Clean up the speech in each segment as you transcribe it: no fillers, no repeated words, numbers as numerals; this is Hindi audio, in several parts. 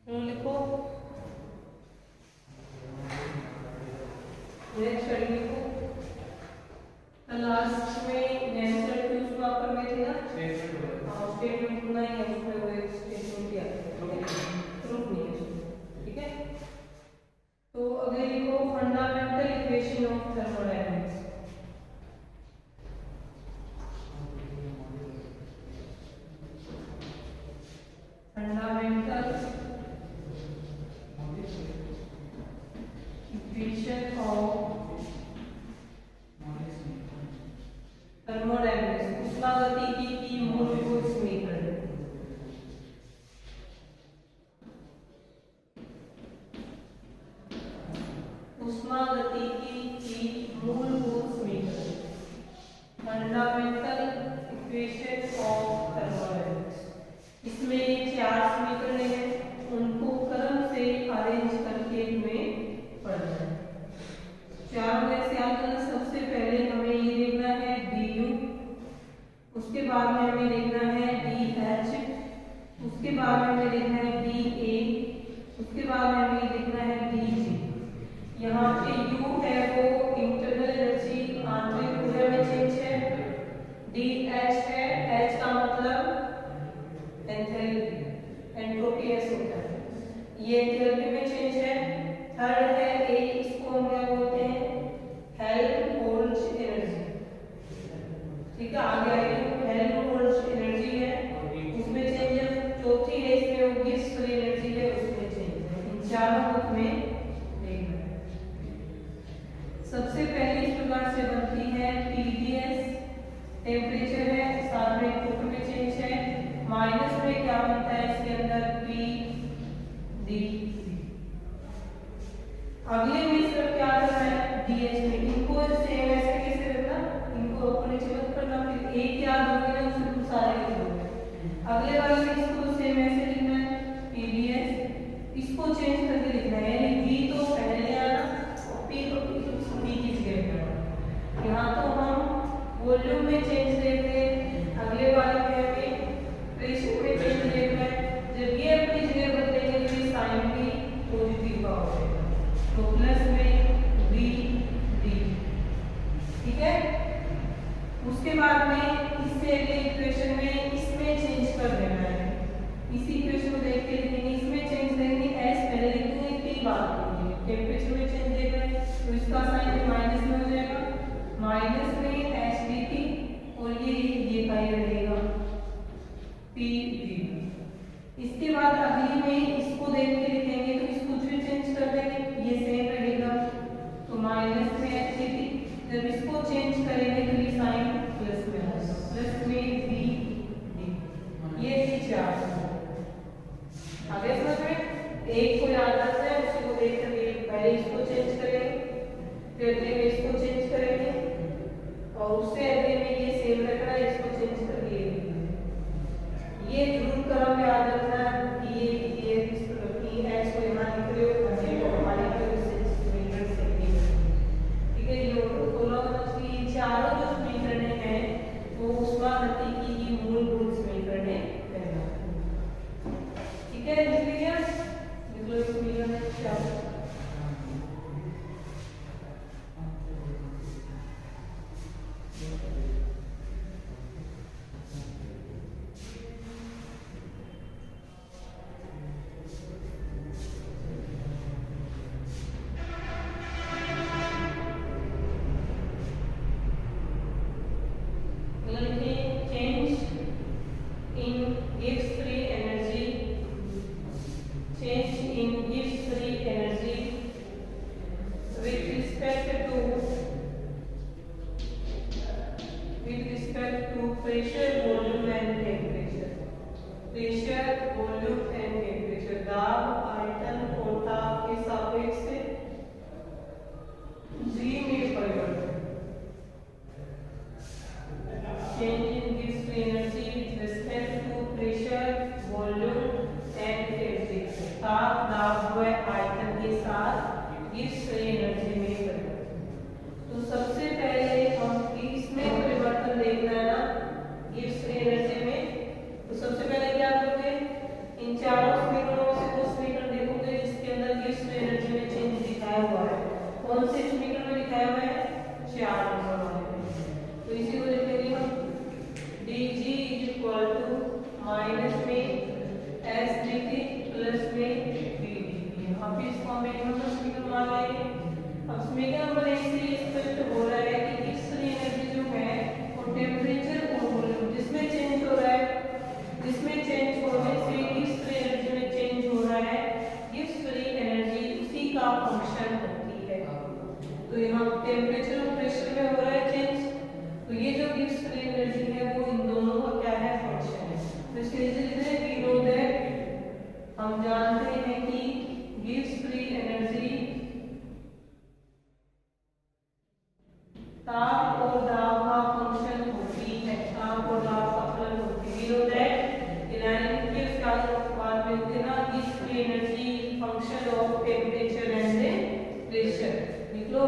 तो लिखो नेक्स्ट वर्ड लिखो। लास्ट में नेचुरल टू उसका पर में थे ना स्टेटमेंट होना ही है, उसमें वो एक स्टेटमेंट दिया प्रूफ नहीं है, ठीक है। तो अगले लिखो fundamental equation of thermodynamics. Fundamental equation of thermodynamics, उष्मागतिकी की मूलभूत समीकरण। उष्मागतिकी की मूलभूत समीकरण, फंडामेंटल इक्वेशन ऑफ थर्मोडायनामिक्स। इसमें 4 समीकरण हैं, उनको क्रम से अरेंज करके हमें पढ़ना है। चारों में से याद करना, सबसे पहले हमें ये देखना है du, उसके बाद में हमें देखना है dh, उसके बाद में हमें देखना है da, उसके बाद में हमें देखना है dg। यहाँ पे u है वो इंटरनल एनर्जी, आंतरिक ऊर्जा में चेंज है। dh है, h का मतलब एंथैल्पी, एंट्रोपी ऐसे होता है, ये एंथैल्पी में चेंज है। थर्ड है a, इसको हम क्या बोलते हैं हेल्महोल्ट्ज एनर्जी, ठीक है। आगे आएगी हेल्महोल्ट्ज एनर्जी है, उसमें चेंज है। चौथी है इसमें वो गिब्स फ्री एनर्जी है, उसमें चेंज है। इन चारों बुक में देखना है। सबसे पहले इस प्रकार से बनती है TDS, टेम्परेचर है, साथ में कुक में चेंज है। माइनस में क्या बनता है इसके अंदर PD। अगले में सिर्फ क्या करना है DH में, इनको सेम ऐसे कैसे रखना, इनको अपने मत करना, फिर एक याद हो गया उसमें कुछ सारे लिख दोगे। अगले वाले में इसको सेम ऐसे लिखना है PDS, इसको चेंज करके लिखना है, यानी V तो पहले आना और P तो P की जगह पे। यहाँ तो हम वॉल्यूम में चेंज देख रहे हैं, अगले वाले में हमें प्रेशर में चेंज देखना है। जब ये अपनी जगह बदलेंगे तो ये साइन भी पॉजिटिव का हो जाएगा, तो प्लस में VD, ठीक है। उसके बाद में इससे अगले इक्वेशन में इसमें चेंज कर देना है, इसी इक्वेशन को देख के लिखेंगे, इसमें चेंज देंगे S पहले लिखेंगे, T बाद लिखेंगे। टेम्परेचर में चेंज देखना है तो इसका साइन माइनस में हो जाएगा, माइनस में HDT और ये का ही रहेगा PV। इसके बाद अगली में इसको देख के लिखेंगे तो इसको भी चेंज कर देंगे, ये सेम रहेगा तो माइनस में HDT। जब इसको चेंज करेंगे तो ये साइन प्लस में होगा, प्लस में VD। ये थी 4। आगे समझ में एक को याद रखना है, उसी को देख कर पहले इसको चेंज करेंगे, फिर अगले में इसको चेंज करेंगे और उससे अगले में ये सेम रखना है, इसको चेंज करके ये जरूर क्रम याद रखना कि ये इस तरह की एच को यहाँ लिख रहे हो, घंटे को हमारे समीकरण से, ठीक है। ये बोला कि चारों जो समीकरण हैं वो उष्मागतिकी की मूलभूत समीकरण है, ठीक है। लिख लिया, लिख लो समीकरण क्या pressure, volume and temperature. Pressure, volume and temperature. दाब, आयतन और ताप के सापेक्ष G में परिवर्तन। Change in gives free energy with respect to pressure, volume and temperature. ताप, दाब व आयतन के साथ gives free energy में परिवर्तन। तो सबसे पहले हम इसमें परिवर्तन देखना है ना, गिब्स फ्री एनर्जी में। तो सबसे पहले क्या करोगे, इन चारों समीकरणों से कुछ समीकरण एस डी टी प्लस में वी डी टी। यहाँ पे इसको हम एक नंबर समीकरण मान लेंगे। अब समीकरण नंबर 1 से स्पष्ट हो रहा है कि गिब्स फ्री एनर्जी जो है वो टेम्परेचर और वॉल्यूम जिसमें चेंज हो रहा है, जिसमें चेंज होने से गिब्स फ्री एनर्जी में चेंज हो रहा है, गिब्स फ्री एनर्जी उसी का फंक्शन होती है। तो यहाँ टेम्परेचर और प्रेशर में हो रहा है चेंज, तो ये जो गिब्स फ्री एनर्जी है वो इन दोनों का क्या है, फंक्शन है। तो इसके लिए वी नो दैट हम जानते हैं कि गिब्स फ्री एनर्जी ताप और दाब का फंक्शन होती है, ताप और दाब का फलन होती है। वी नो दैट इन के बाद में देना Gibbs free energy function of temperature and pressure लिख लो।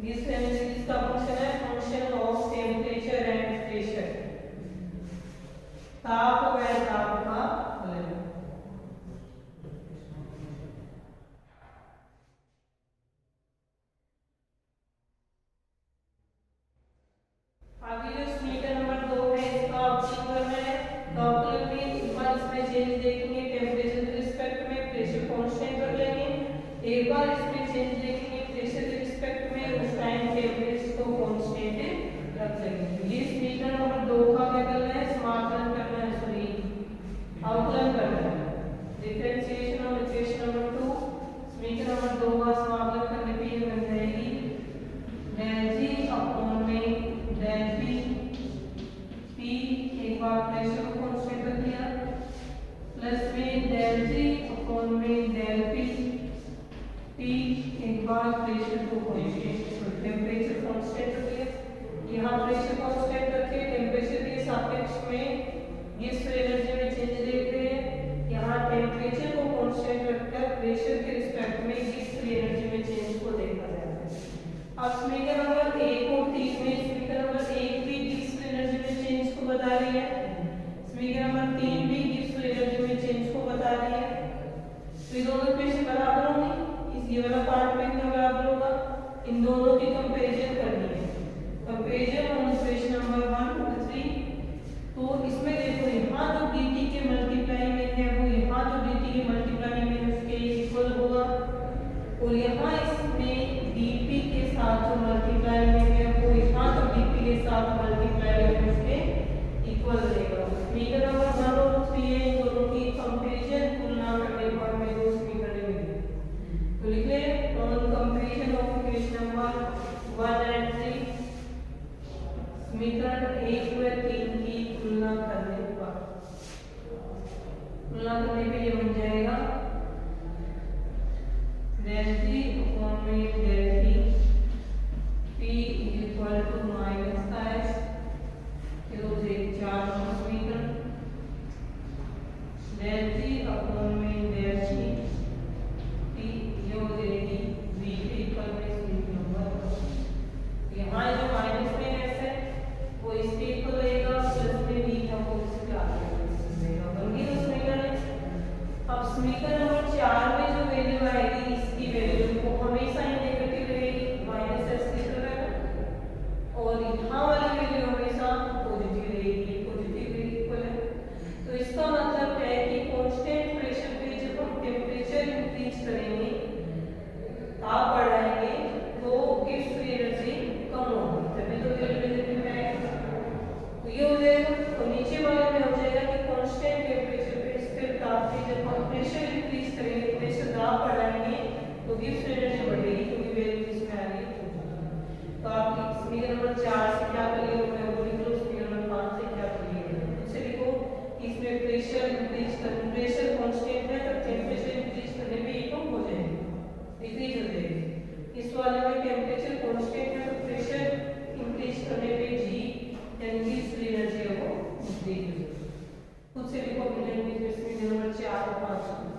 गिब्स एनर्जी किसका फंक्शन है, function of temperature and pressure, ताप व दाब का फलन। आगे जो समीकरण नंबर 2 है इसका अवकलन है। तो अवकलन में एक बार इसमें चेंज देखेंगे टेम्परेचर के रिस्पेक्ट में, प्रेशर कांस्टेंट कर लेंगे। एक बार इसमें चेंज देखेंगे प्रेशर के रिस्पेक्ट में, उस टाइम टेम्परेचर को कांस्टेंट रख लेंगे। ये समीकरण नंबर 2 का क्या करना है, समाकलन करना है, सॉरी अवकलन करना है। डिफरेंशिएशन ऑफ इक्वेशन नंबर 2, समीकरण नंबर 2 का समाकलन करने पे ये बन जाएगी del G अपॉन में del P, P एक बार प्रेशर को कांस्टेंट कर दिया, प्लस में del G अपॉन में del P, P एक बार प्रेशर को कांस्टेंट, टेम्परेचर कांस्टेंट कर दिया। यहाँ प्रेशर कांस्टेंट रखे, टेम्परेचर के सापेक्ष में गिब्स फ्री एनर्जी में चेंज देख रहे हैं। यहाँ टेम्परेचर को कांस्टेंट रखकर प्रेशर के रिस्पेक्ट में गिब्स फ्री एनर्जी में चेंज को देखा जाता है। अब समीकरण नंबर 1 और 3 में समीकरण नंबर 1 भी गिब्स फ्री एनर्जी में चेंज को बता रही है, समीकरण नंबर 3 भी गिब्स फ्री एनर्जी में चेंज को बता रही है। तो ये दोनों इक्वेशन बराबर होंगी, इस ये वाला पार्ट में कितना बराबर होगा, इन दोनों की कंपैरिजन करनी है। कंपैरिजन ऑन इक्वेशन नंबर 1 और 3। तो इसमें देखो यहाँ जो dt के मल्टीप्लाई में है वो यहाँ जो dt के मल्टीप्लाई में है उसके इक्वल होगा, और यहाँ इसमें dp के साथ जो मल्टीप्लाई में है वो यहाँ जो dp के साथ मल्टीप्लाई में उसके इक्वल रहेगा। समीकरण नंबर 1 और 3 है, इन दोनों की कंपैरिजन तुलना करने पर हमें दो समीकरण मिले। तो लिख ले on comparison of equation number 1 and 3, समीकरण 1 व 3 की तुलना करने पे ये बन जाएगा del G अपॉन में del P is equal to minus का s, ये हो जाएगी 4 नंबर समीकरण, del G अपॉन में del P ये हो जाएगी V के इक्वल में समीकरण नंबर। यहाँ जो माइनस में s है वो इसके इक्वल रहेगा, प्लस में V है वो इसके आगे रहेगा, बन गई ना समीकरण। अब समीकरण नंबर 4 में जो वैल्यू आएगी इसकी वैल्यू वो हमेशा ही नेगेटिव रहेगी, माइनस एस की तरह, और यहाँ वाली वैल्यू हमेशा पॉजिटिव रहेगी, पॉजिटिव इक्वल है। तो इसका मतलब है कि कांस्टेंट प्रेशर पे जब हम टेम्परेचर इंक्रीज करेंगे, ताप बढ़ाएंगे, तो गिब्स फ्री एनर्जी कम होगी, तभी तो वैल्यू आएगा। तो ये हो जाएगा, तो नीचे वाले में हो जाएगा कि कांस्टेंट टेम्परेचर पे स्थिर ताप पे जब हम प्रेशर इंक्रीज करेंगे, प्रेशर दाब बढ़ाएंगे, तो गिब्स फ्री एनर्जी बढ़ेगी क्योंकि वैल्यू इसमें आ रही है। तो आप समीकरण नंबर 4 से क्या कर लिए होंगे, वो लिख लो, समीकरण नंबर 5 से क्या कर लिए होंगे, उससे लिखो कि इसमें प्रेशर इंक्रीज कर, प्रेशर कांस्टेंट है तो टेम्परेचर इंक्रीज करने पे ये कम हो जाएगी, डिक्रीज हो जाएगी। इस वाले में टेम्परेचर कांस्टेंट है तो प्रेशर इंक्रीज करने पे G यानी गिब्स फ्री एनर्जी है वो इंक्रीज हो जाएगी। खुद से लिखो समीकरण नंबर 4 और 5।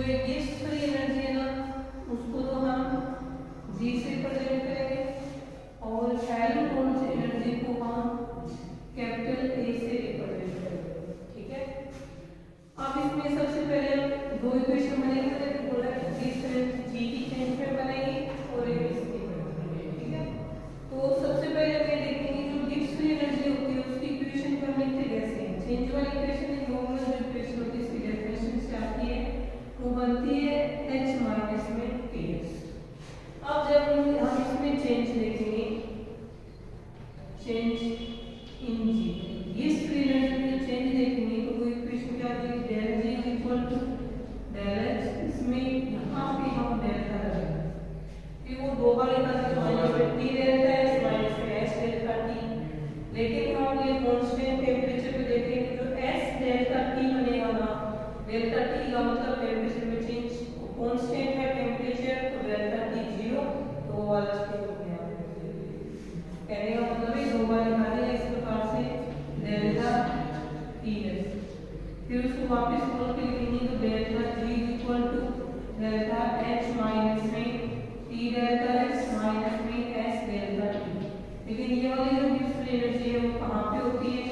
जो ये गिब्स फ्री एनर्जी है ना, उसको तो हम जी से रिप्रेजेंट करेंगे और हेल्महोल्ट्ज एनर्जी को हम कैपिटल ए से रिप्रेजेंट करेंगे। ठीक है, अब इसमें सबसे पहले हम दो इक्वेशन बनेंगे, बोला गिब्स एनर्जी जी की चेंज में बनेगी और एक इसकी बनेगी। ठीक है, तो सबसे पहले हम देखेंगे जो गिब्स फ्री एनर्जी होती है उसकी इक्वेशन को हम लिखते कैसे हैं। चेंज वाली इक्वेशन है, नॉर्मल जो इक्वेशन होती है इसकी डेफिनेशन से आती है, वो बनती है h माइनस में ts। अब जब हम इसमें चेंज देखेंगे, change in G, Gibbs free energy में चेंज देखेंगे तो वो इक्वेशन क्या आती है, del G equal to del H. इसमें यहाँ पे हम डेल्टा लगाएंगे, वो दो बार लिखा था माइनस में टी डेल्टा एच माइनस में एच डेल्टा टी। लेकिन हम ये कांस्टेंट टेम्परेचर पे देखेंगे जो एस डेल्टा टी बनेगा ना, डेल्टा टी का मतलब टेम्परेचर में चेंज, कांस्टेंट है टेम्परेचर तो डेल्टा टी 0, तो वाला स्टेट हो गया। कहने का मतलब है दो बार लिखा दिया इस प्रकार से डेल्टा टी एस, फिर उसको वापस खोल के लिखेंगे तो delta G equal to delta H minus में टी डेल्टा एच माइनस में एस डेल्टा टी। लेकिन ये वाली जो गिब्स फ्री एनर्जी है वो कहाँ पे होती है,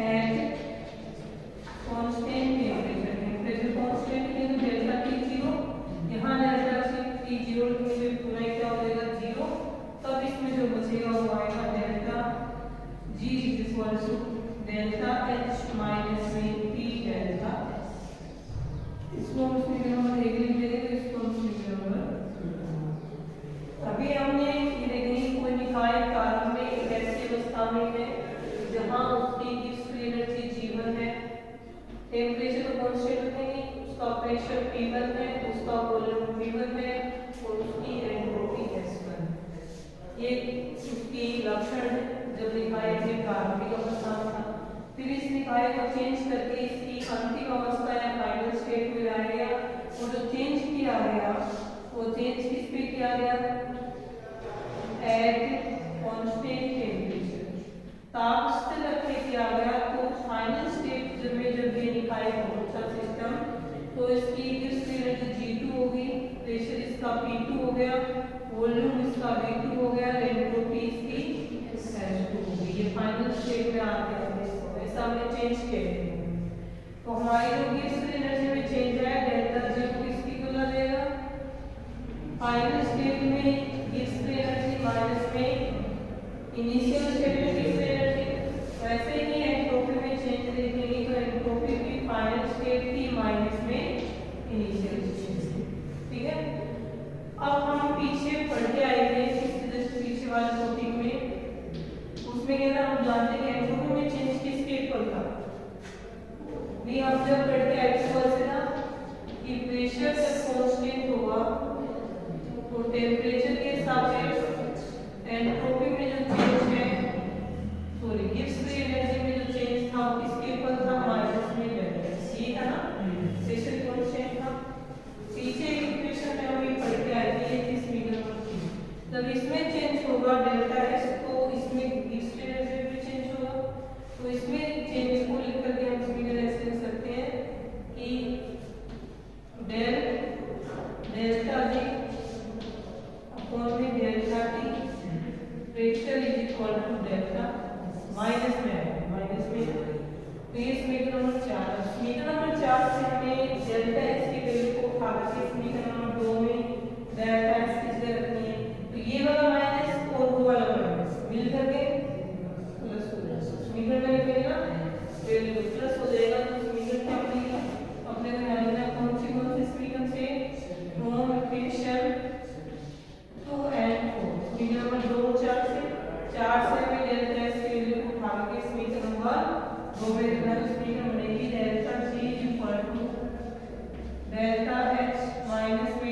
at constant temperature. Temperature constant है तो डेल्टा टी 0, यहाँ डेल्टा टी 0 में पूरा क्या हो जाएगा 0, तब इसमें जो बचेगा वो आएगा delta G equal to delta H minus में टी डेल्टा एस। इसको हम स्पीकर नंबर 1 लिख देंगे तो इसको हम स्पीकर नंबर। अभी हमने ये देखनी कोई निकाय प्रारंभ में एक ऐसी अवस्था में है जहाँ उसकी गिब्स फ्री एनर्जी G1 है, टेम्परेचर तो कांस्टेंट रखेंगे, उसका प्रेशर P1 है, उसका वॉल्यूम V1 है और उसकी एंट्रोपी S1। ये उसकी लक्षण जब निकाय के प्रारंभिक अवस्था में था। फिर इस निकाय को चेंज करके इसकी अंतिम अवस्था या फाइनल स्टेट में लाया गया, और जो चेंज किया गया वो चेंज किस पे किया गया, एट कांस्टेंट टेम्परेचर, ताप स्थिर रख के किया गया। तो फाइनल स्टेट जब ये निकाय पहुंचा सिस्टम, तो इसकी गिब्स फ्री एनर्जी G2 होगी, प्रेशर इसका P2 हो गया, वॉल्यूम इसका V2 हो गया, एंट्रोपी इसकी S2 होगी। ये फाइनल स्टेट में आ गया, ऐसा हमने चेंज किया। तो हमारी जो गिब्स फ्री एनर्जी में चेंज है डेल्टा जी को किसकी बोला जाएगा, फाइनल स्टेट में गिब्स फ्री एनर्जी माइनस में इनिशियल स्टेट में गिब्स फ्री एनर्जी। वैसे ही एंट्रोपी में चेंज देखेंगे तो एंट्रोपी की फाइनल स्टेट की माइनस में इनिशियल स्टेट। ठीक है, अब हम पीछे पढ़ के आएंगे जैसे पीछे वाले टॉपिक में, उसमें क्या हम जानते हैं एंट्रोपी में चेंज किस स्टेट पर था। भी हम जब पढ़ के आए से ना कि प्रेशर जब कांस्टेंट होगा तो टेम्परेचर के हिसाब से एंट्रोपी में जो चेंज है, सॉरी गिब्स फ्री एनर्जी में जो चेंज था वो किसके ऊपर था, माइनस में डेल्टा ये था ना, प्रेशर कांस्टेंट था। पीछे इक्वेशन में हम ये पढ़ के आए थे इस फिगर में, जब इसमें चेंज होगा डेल्टा एस तो इसमें गिब्स फ्री एनर्जी भी चेंज होगा। तो इसमें चेंज को लिख करके हम फिगर ऐसे लिख सकते हैं कि डेल्टा जी अपॉन में delta T, pressure is equal to delta minus में। तो ये समीकरण नंबर 4। समीकरण नंबर 4 से हमें डेल्टा एस की वैल्यू को उठा करके समीकरण नंबर 2 में डेल्टा एस की जगह रखनी है। तो ये वाला माइनस और वो वाला माइनस मिल करके प्लस हो जाएगा, समीकरण में निकलेगा वैल्यू प्लस हो जाएगा। तो समीकरण क्या बनेगा, अपने को ध्यान रखना कौन से समीकरण से, फ्रॉम इक्वेशन 2 and 4। समीकरण नंबर 2 4 से हमें डेल्टा एस की वैल्यू को उठा करके समीकरण नंबर 2 में रखना। तो समीकरण बनेगी delta G equal to delta H minus में